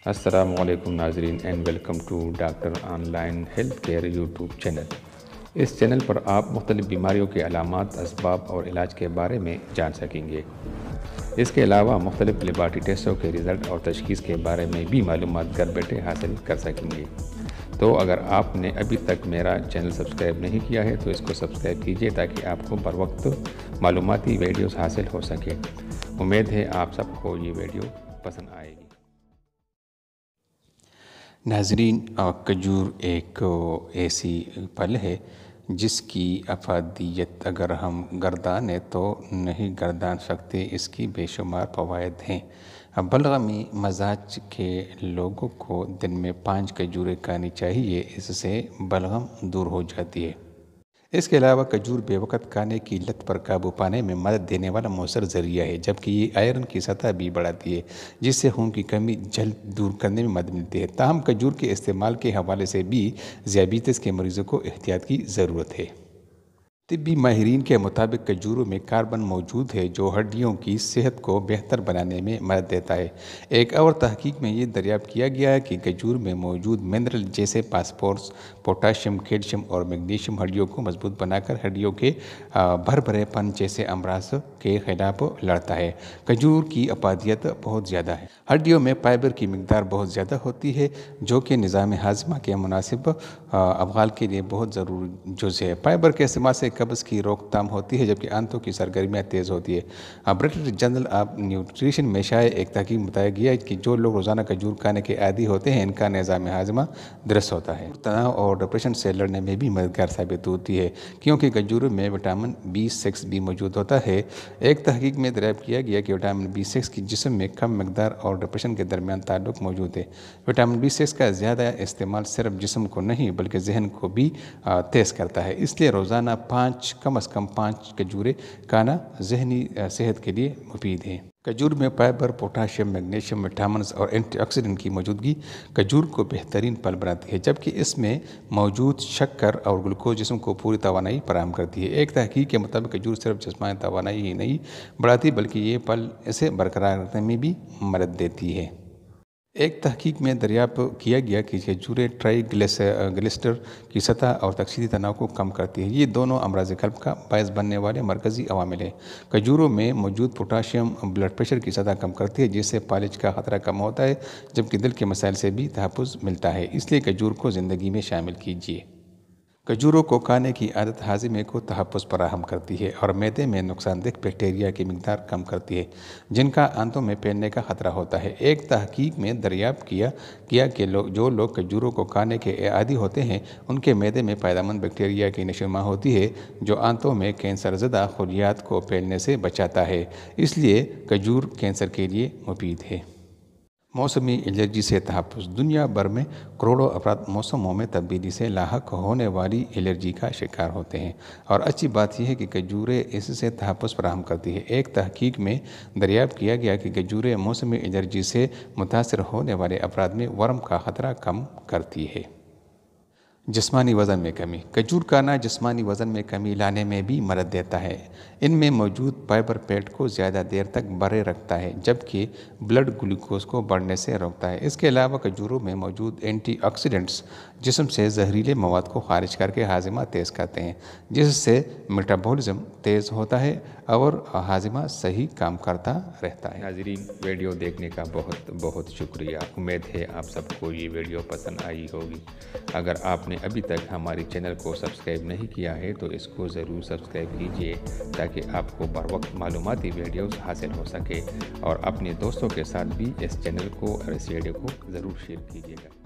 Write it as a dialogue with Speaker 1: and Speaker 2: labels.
Speaker 1: السلام علیکم ناظرین and welcome to doctor online health care YouTube channel. اس چینل پر آپ مختلف بیماریوں کے علامات، اسباب اور علاج کے بارے میں جان سکیں گے۔ اس کے علاوہ مختلف لیبارٹری ٹیسٹوں کے رزلٹ اور تشخیص کے بارے میں بھی معلومات گھر بیٹھے حاصل کر سکیں گے۔ تو اگر آپ نے ابھی تک میرا چینل سبسکرائب نہیں کیا ہے تو اس کو سبسکرائب کیجیے تاکہ آپ کو بر وقت معلوماتی ویڈیوز حاصل ہو سکے۔ امید ہے آپ سب کو یہ ویڈیو پسند آئے گی۔
Speaker 2: ناظرین، کھجور ایک ایسی پھل ہے جس کی افادیت اگر ہم گردانیں تو نہیں گردان سکتے۔ اس کی بے شمار فوائد ہیں۔ بلغمی مزاج کے لوگوں کو دن میں 5 کھجوریں کھانی چاہیے، اس سے بلغم دور ہو جاتی ہے۔ اس کے علاوہ کھجور بے وقت کھانے کی لت پر قابو پانے میں مدد دینے والا مؤثر ذریعہ ہے، جبکہ یہ آئرن کی سطح بھی بڑھاتی ہے جس سے خون کی کمی جلد دور کرنے میں مدد ملتی ہے۔ تاہم کھجور کے استعمال کے حوالے سے بھی ذیابیطس کے مریضوں کو احتیاط کی ضرورت ہے۔ طبی ماہرین کے مطابق کھجوروں میں کاربن موجود ہے جو ہڈیوں کی صحت کو بہتر بنانے میں مدد دیتا ہے۔ ایک اور تحقیق میں یہ دریافت کیا گیا ہے کہ کھجور میں موجود منرل جیسے فاسفورس، پوٹاشیم، کیلشیم اور میگنیشیم ہڈیوں کو مضبوط بنا کر ہڈیوں کے بھربھرے پن جیسے امراض کے خلاف لڑتا ہے۔ کھجور کی افادیت بہت زیادہ ہے۔ ہڈیوں میں فائبر کی مقدار بہت زیادہ ہوتی ہے جو کہ نظام ہاضمہ کے مناسب افعال کے لیے بہت ضروری جزء ہے۔ فائبر کے استعمال سے قبض کی روک تھام ہوتی ہے جبکہ آنتوں کی سرگرمیاں تیز ہوتی ہے۔ برٹش جرنل آف نیوٹریشن میں شائع ایک تحقیق میں بتایا گیا ہے کہ جو لوگ روزانہ کھجور کھانے کے عادی ہوتے ہیں ان کا نظام ہاضمہ درست ہوتا ہے۔ تناؤ اور ڈپریشن سے لڑنے میں بھی مددگار ثابت ہوتی ہے کیونکہ کھجوروں میں وٹامن B6 بھی موجود ہوتا ہے۔ ایک تحقیق میں دریافت کیا گیا کہ وٹامن B6 کی جسم میں کم مقدار اور ڈپریشن کے درمیان تعلق موجود ہے۔ وٹامن B6 کا زیادہ استعمال صرف جسم کو نہیں بلکہ ذہن کو بھی تیز کرتا ہے، اس لیے روزانہ کم از کم 5 کھجوریں کھانا ذہنی صحت کے لیے مفید ہے۔ کھجور میں فائبر، پوٹاشیم، میگنیشیم، وٹامنز اور اینٹی آکسیڈنٹ کی موجودگی کھجور کو بہترین پھل بناتی ہے، جبکہ اس میں موجود شکر اور گلوکوز جسم کو پوری توانائی فراہم کرتی ہے۔ ایک تحقیق کے مطابق کھجور صرف جسمانی توانائی ہی نہیں بڑھاتی بلکہ یہ پھل اسے برقرار رکھنے میں بھی مدد دیتی ہے۔ ایک تحقیق میں دریافت کیا گیا کہ کھجوریں ٹرائی گلیسٹر کی سطح اور تکثیری تناؤ کو کم کرتی ہے۔ یہ دونوں امراض قلب کا باعث بننے والے مرکزی عوامل ہیں۔ کھجوروں میں موجود پوٹاشیم بلڈ پریشر کی سطح کم کرتی ہے جس سے فالج کا خطرہ کم ہوتا ہے، جبکہ دل کے مسائل سے بھی تحفظ ملتا ہے، اس لیے کھجور کو زندگی میں شامل کیجیے۔ کھجوروں کو کھانے کی عادت ہاضمے کو تحفظ فراہم کرتی ہے اور معدے میں نقصان دہ بیکٹیریا کی مقدار کم کرتی ہے جن کا آنتوں میں پھیلنے کا خطرہ ہوتا ہے۔ ایک تحقیق میں دریافت کیا کہ جو لوگ کھجوروں کو کھانے کے عادی ہوتے ہیں ان کے معدے میں فائدہ مند بیکٹیریا کی نشوونما ہوتی ہے جو آنتوں میں کینسر زدہ خلیات کو پھیلنے سے بچاتا ہے، اس لیے کھجور کینسر کے لیے مفید ہے۔ موسمی الرجی سے تحفظ۔ دنیا بھر میں کروڑوں افراد موسموں میں تبدیلی سے لاحق ہونے والی الرجی کا شکار ہوتے ہیں، اور اچھی بات یہ ہے کہ کھجوریں اس سے تحفظ فراہم کرتی ہے۔ ایک تحقیق میں دریافت کیا گیا کہ کھجوریں موسمی الرجی سے متاثر ہونے والے افراد میں ورم کا خطرہ کم کرتی ہے۔ جسمانی وزن میں کمی۔ کھجور کھانا جسمانی وزن میں کمی لانے میں بھی مدد دیتا ہے۔ ان میں موجود فائبر پیٹ کو زیادہ دیر تک بھرے رکھتا ہے جبکہ بلڈ گلوکوز کو بڑھنے سے روکتا ہے۔ اس کے علاوہ کھجوروں میں موجود اینٹی آکسیڈنٹس جسم سے زہریلے مواد کو خارج کر کے ہاضمہ تیز کرتے ہیں جس سے میٹابولزم تیز ہوتا ہے اور ہاضمہ صحیح کام کرتا رہتا ہے۔
Speaker 1: ناظرین، ویڈیو دیکھنے کا بہت بہت شکریہ۔ امید ہے آپ سب کو یہ ویڈیو پسند آئی ہوگی۔ اگر آپ نے ابھی تک ہماری چینل کو سبسکرائب نہیں کیا ہے تو اس کو ضرور سبسکرائب کیجیے تاکہ آپ کو بر وقت معلوماتی ویڈیوز حاصل ہو سکے، اور اپنے دوستوں کے ساتھ بھی اس چینل کو اور اس ویڈیو کو ضرور شیئر کیجیے گا۔